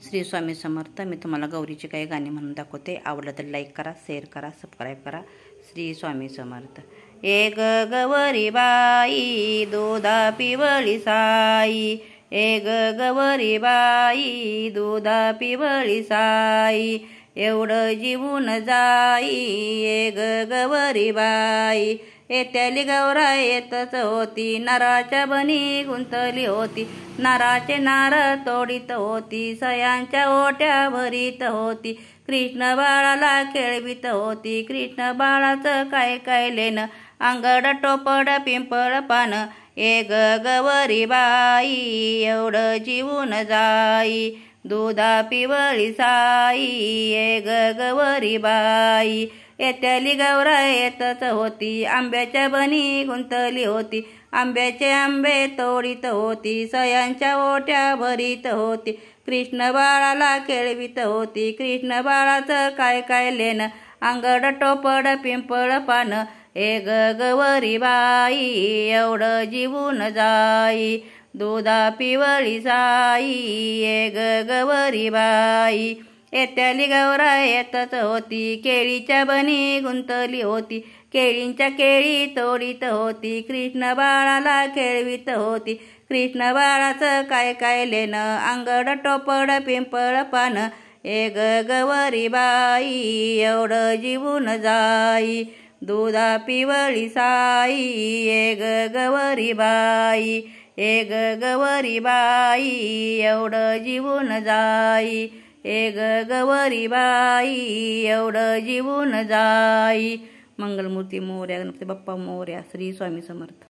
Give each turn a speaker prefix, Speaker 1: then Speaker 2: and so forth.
Speaker 1: श्री स्वामी समर्थ. मी तुम्हाला गौरीची काही गाणी म्हणून दाखवते. आवडलं तर लाईक करा, शेअर करा, सबस्क्राईब करा. श्री स्वामी समर्थ. एक गवरी बाई दुधा पिवळी साई, एक गवरी बाई दुधा पिवळी साई, एवढं जीवन जाई एक गवरी बाई. येत्याली गौरा येतच होती, नाराच्या बनी गुंतली होती, नाराचे नार तोडीत होती, सयांच्या ओट्या भरीत होती, कृष्ण बाळाला खेळवीत होती. कृष्ण बाळाचं काय काय लेन, अंगड टोपड पिंपळ पान, एक गवरी बाई एवढं जीवन जाई दुधा पिवळी साई, एक गवरी बाई. येत्याली गौरा येतच होती, आंब्याच्या बनी गुंतली होती, आंब्याचे आंबे तोडीत होती, सयांच्या ओट्या भरीत होती, कृष्ण बाळाला खेळवीत होती. कृष्ण बाळाचं काय काय लेन, अंगड टोपड पिंपळ पान, एक गवरी बाई एवढं जीवन जाई दुधा पिवळी साई, एक गवरी बाई. येत्याली गौरा येतच होती, केळीच्या बनी गुंतली होती, केळींच्या केळी तोडीत होती, कृष्ण बाळाला खेळवीत होती. कृष्ण बाळाचं काय काय लेन, अंगड टोपड पिंपळ पान, एक गवरी बाई एवढं जीवन जाई दुधा पिवळी साई, एक गवरी बाई, एक गवरी बाई एवढं जीवन जाई, एक गवरी बाई एवढं जीवन जाई. मंगलमूर्ती मोरया, गणपती बाप्पा मोरया. श्री स्वामी समर्थ.